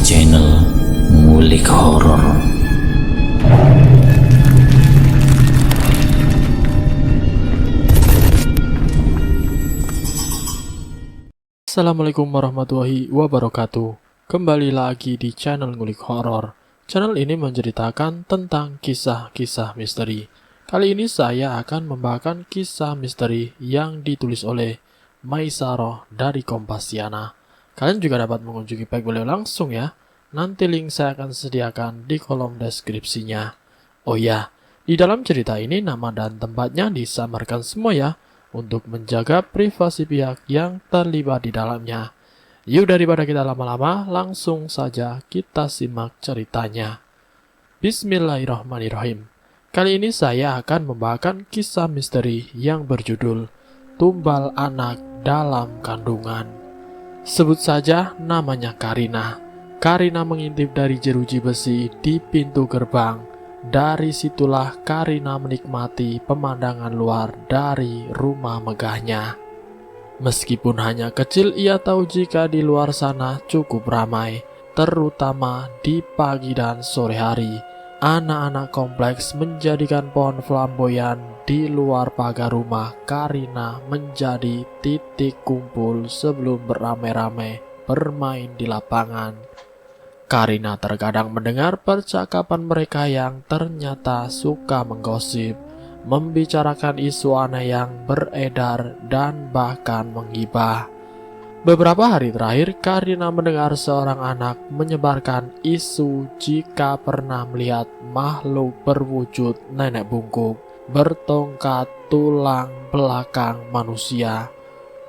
channel Ngulik Horor. Assalamualaikum warahmatullahi wabarakatuh. Kembali lagi di channel Ngulik Horor. Channel ini menceritakan tentang kisah-kisah misteri. Kali ini saya akan membawakan kisah misteri yang ditulis oleh Maisaro dari Kompasiana. Kalian juga dapat mengunjungi page beliau langsung ya. Nanti link saya akan sediakan di kolom deskripsinya. Oh ya, di dalam cerita ini nama dan tempatnya disamarkan semua ya, untuk menjaga privasi pihak yang terlibat di dalamnya. Yuk daripada kita lama-lama, langsung saja kita simak ceritanya. Bismillahirrahmanirrahim. Kali ini saya akan membawakan kisah misteri yang berjudul Tumbal Anak dalam Kandungan. Sebut saja namanya Karina. Karina mengintip dari jeruji besi di pintu gerbang. Dari situlah Karina menikmati pemandangan luar dari rumah megahnya. Meskipun hanya kecil, ia tahu jika di luar sana cukup ramai, terutama di pagi dan sore hari. Anak-anak kompleks menjadikan pohon flamboyan di luar pagar rumah Karina menjadi titik kumpul sebelum beramai-ramai bermain di lapangan. Karina terkadang mendengar percakapan mereka yang ternyata suka menggosip, membicarakan isu aneh yang beredar dan bahkan menggibah. Beberapa hari terakhir, Karina mendengar seorang anak menyebarkan isu jika pernah melihat makhluk berwujud nenek bungkuk, bertongkat tulang belakang manusia.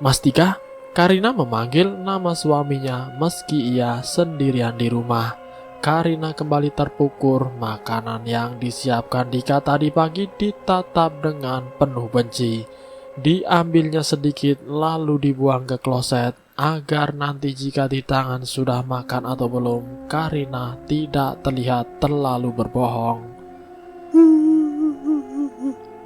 Mastika? Karina memanggil nama suaminya meski ia sendirian di rumah. Karina kembali terpukul, makanan yang disiapkan Dika tadi pagi ditatap dengan penuh benci. Diambilnya sedikit lalu dibuang ke kloset agar nanti jika di tangan sudah makan atau belum, Karina tidak terlihat terlalu berbohong.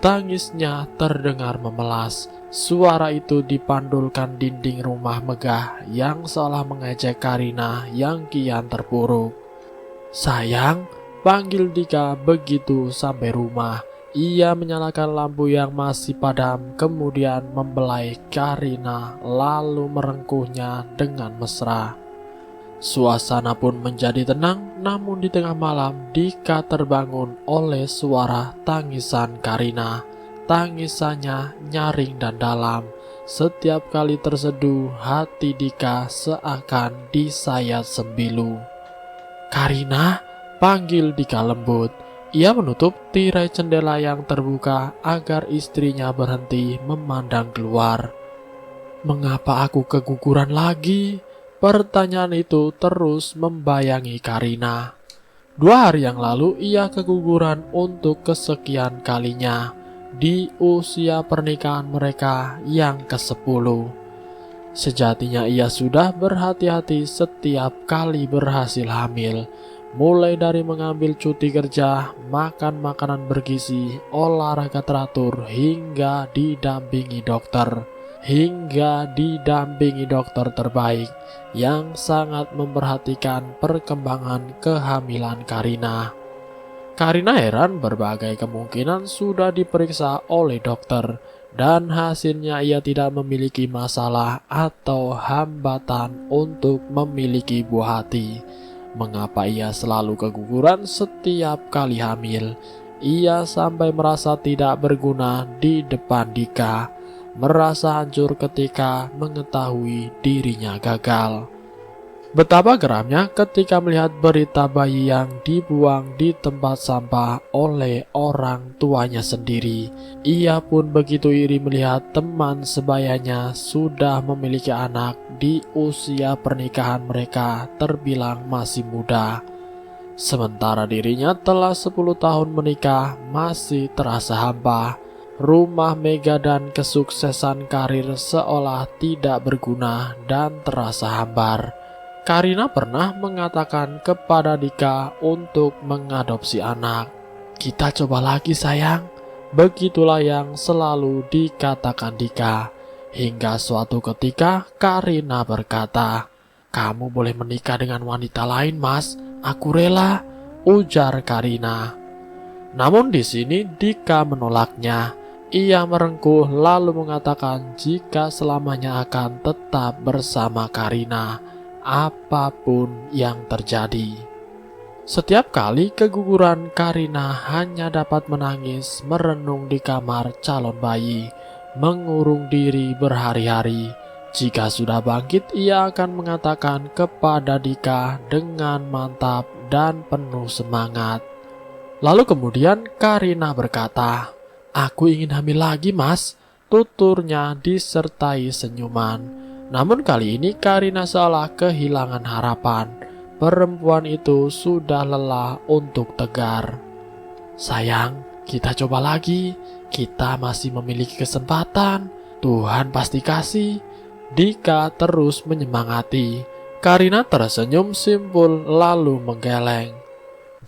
Tangisnya terdengar memelas. Suara itu dipandulkan dinding rumah megah yang seolah mengejek Karina yang kian terpuruk. "Sayang," panggil Dika begitu sampai rumah. Ia menyalakan lampu yang masih padam, kemudian membelai Karina lalu merengkuhnya dengan mesra. Suasana pun menjadi tenang, namun di tengah malam Dika terbangun oleh suara tangisan Karina. Tangisannya nyaring dan dalam. Setiap kali terseduh, hati Dika seakan disayat sembilu. "Karina," panggil Dika lembut. Ia menutup tirai jendela yang terbuka agar istrinya berhenti memandang keluar. "Mengapa aku keguguran lagi?" Pertanyaan itu terus membayangi Karina. 2 hari yang lalu ia keguguran untuk kesekian kalinya di usia pernikahan mereka yang ke-10. Sejatinya ia sudah berhati-hati setiap kali berhasil hamil, mulai dari mengambil cuti kerja, makan makanan bergizi, olahraga teratur, hingga didampingi dokter terbaik yang sangat memperhatikan perkembangan kehamilan Karina. Karina heran, berbagai kemungkinan sudah diperiksa oleh dokter dan hasilnya ia tidak memiliki masalah atau hambatan untuk memiliki buah hati. Mengapa ia selalu keguguran setiap kali hamil? Ia sampai merasa tidak berguna di depan Dika, merasa hancur ketika mengetahui dirinya gagal. Betapa geramnya ketika melihat berita bayi yang dibuang di tempat sampah oleh orang tuanya sendiri. Ia pun begitu iri melihat teman sebayanya sudah memiliki anak di usia pernikahan mereka terbilang masih muda. Sementara dirinya telah 10 tahun menikah masih terasa hampa. Rumah mega dan kesuksesan karir seolah tidak berguna dan terasa hambar. Karina pernah mengatakan kepada Dika untuk mengadopsi anak. "Kita coba lagi sayang." Begitulah yang selalu dikatakan Dika. Hingga suatu ketika Karina berkata, Kamu boleh menikah dengan wanita lain, Mas. Aku rela, ujar Karina. Namun di sini Dika menolaknya. Ia merengkuh lalu mengatakan jika selamanya akan tetap bersama Karina, apapun yang terjadi. Setiap kali keguguran, Karina hanya dapat menangis merenung di kamar calon bayi, mengurung diri berhari-hari. Jika sudah bangkit, ia akan mengatakan kepada Dika dengan mantap dan penuh semangat. Lalu kemudian Karina berkata, "Aku ingin hamil lagi, Mas," tuturnya disertai senyuman. Namun kali ini Karina seolah kehilangan harapan. Perempuan itu sudah lelah untuk tegar. "Sayang, kita coba lagi. Kita masih memiliki kesempatan. Tuhan pasti kasih." Dika terus menyemangati. Karina tersenyum simpul lalu menggeleng.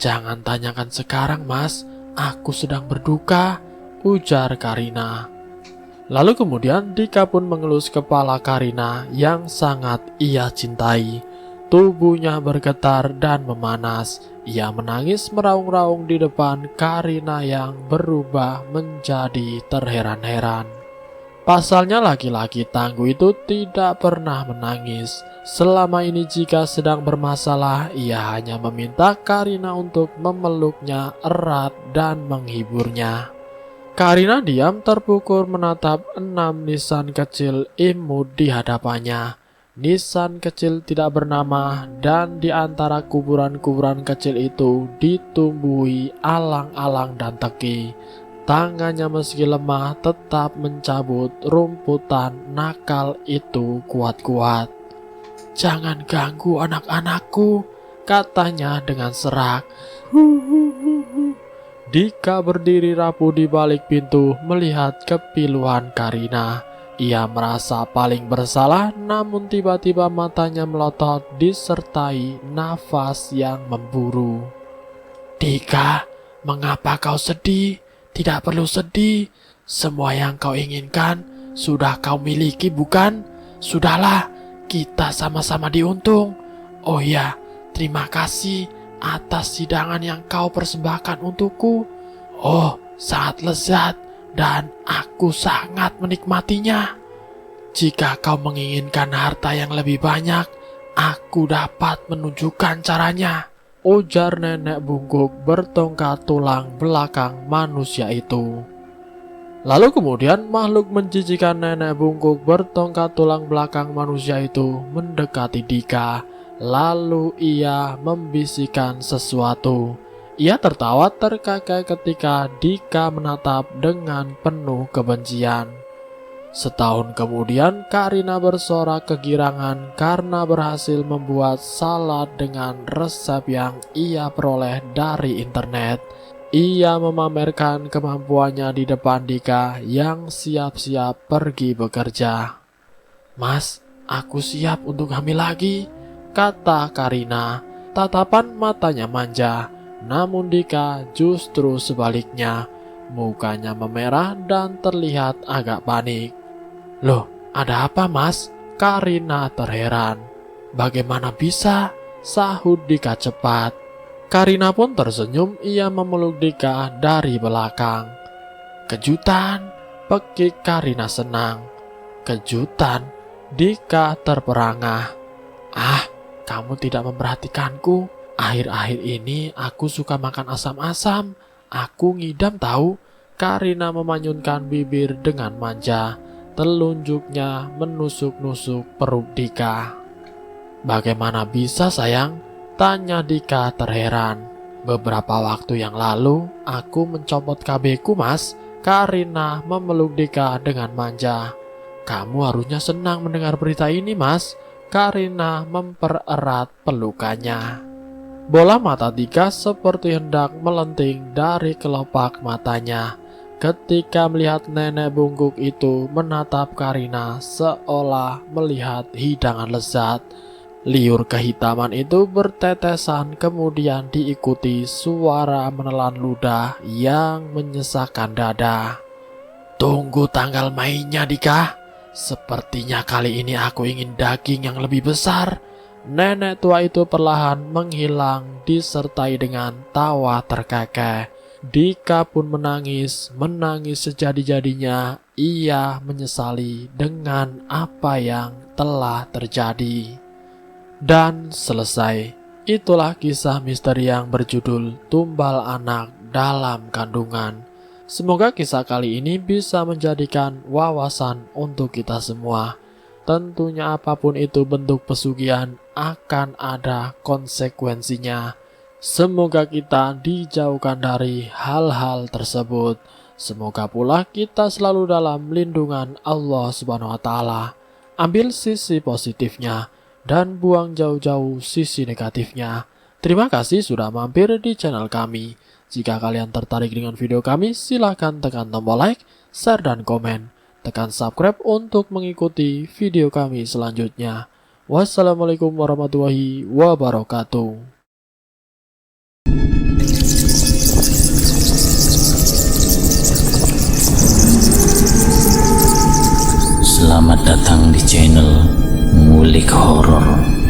"Jangan tanyakan sekarang, Mas. Aku sedang berduka," ujar Karina. Lalu kemudian Dika pun mengelus kepala Karina yang sangat ia cintai. Tubuhnya bergetar dan memanas. Ia menangis meraung-raung di depan Karina yang berubah menjadi terheran-heran. Pasalnya laki-laki tangguh itu tidak pernah menangis. Selama ini jika sedang bermasalah, ia hanya meminta Karina untuk memeluknya erat dan menghiburnya. Karina diam terpukul menatap 6 nisan kecil imut di hadapannya. Nisan kecil tidak bernama dan di antara kuburan-kuburan kecil itu ditumbuhi alang-alang dan teki. Tangannya meski lemah tetap mencabut rumputan nakal itu kuat-kuat. "Jangan ganggu anak-anakku," katanya dengan serak. Dika berdiri rapuh di balik pintu melihat kepiluan Karina. Ia merasa paling bersalah, namun tiba-tiba matanya melotot disertai nafas yang memburu. "Dika, mengapa kau sedih? Tidak perlu sedih. Semua yang kau inginkan sudah kau miliki, bukan? Sudahlah, kita sama-sama diuntung. Oh ya, terima kasih atas hidangan yang kau persembahkan untukku. Oh, sangat lezat dan aku sangat menikmatinya. Jika kau menginginkan harta yang lebih banyak, aku dapat menunjukkan caranya," ujar nenek bungkuk bertongkat tulang belakang manusia itu. Lalu kemudian makhluk menjijikan nenek bungkuk bertongkat tulang belakang manusia itu mendekati Dika. Lalu ia membisikkan sesuatu. Ia tertawa terkekeh ketika Dika menatap dengan penuh kebencian. Setahun kemudian Karina bersorak kegirangan karena berhasil membuat salad dengan resep yang ia peroleh dari internet. Ia memamerkan kemampuannya di depan Dika yang siap-siap pergi bekerja. "Mas, aku siap untuk hamil lagi," kata Karina. Tatapan matanya manja, namun Dika justru sebaliknya. Mukanya memerah dan terlihat agak panik. "Loh, ada apa, Mas?" Karina terheran. "Bagaimana bisa?" sahut Dika cepat. Karina pun tersenyum, ia memeluk Dika dari belakang. "Kejutan," pekik Karina senang. "Kejutan?" Dika terperangah. "Ah, kamu tidak memperhatikanku. Akhir-akhir ini aku suka makan asam-asam. Aku ngidam tahu." Karina memanyunkan bibir dengan manja. Telunjuknya menusuk-nusuk perut Dika. "Bagaimana bisa, sayang?" tanya Dika terheran. "Beberapa waktu yang lalu aku mencopot KB-ku, Mas." Karina memeluk Dika dengan manja. "Kamu harusnya senang mendengar berita ini, Mas." Karina mempererat pelukannya. Bola mata Dika seperti hendak melenting dari kelopak matanya ketika melihat nenek bungkuk itu menatap Karina seolah melihat hidangan lezat. Liur kehitaman itu bertetesan kemudian diikuti suara menelan ludah yang menyesakkan dada. "Tunggu tanggal mainnya, Dika. Sepertinya kali ini aku ingin daging yang lebih besar. Nenek tua itu perlahan menghilang disertai dengan tawa terkekeh. Dika pun menangis sejadi-jadinya. Ia menyesali dengan apa yang telah terjadi. Dan selesai. Itulah kisah misteri yang berjudul Tumbal Anak Dalam Kandungan. Semoga kisah kali ini bisa menjadikan wawasan untuk kita semua. Tentunya apapun itu bentuk pesugihan akan ada konsekuensinya. Semoga kita dijauhkan dari hal-hal tersebut. Semoga pula kita selalu dalam lindungan Allah Subhanahu wa taala. Ambil sisi positifnya dan buang jauh-jauh sisi negatifnya. Terima kasih sudah mampir di channel kami. Jika kalian tertarik dengan video kami, silahkan tekan tombol like, share, dan komen. Tekan subscribe untuk mengikuti video kami selanjutnya. Wassalamualaikum warahmatullahi wabarakatuh. Selamat datang di channel Ngulik Horor.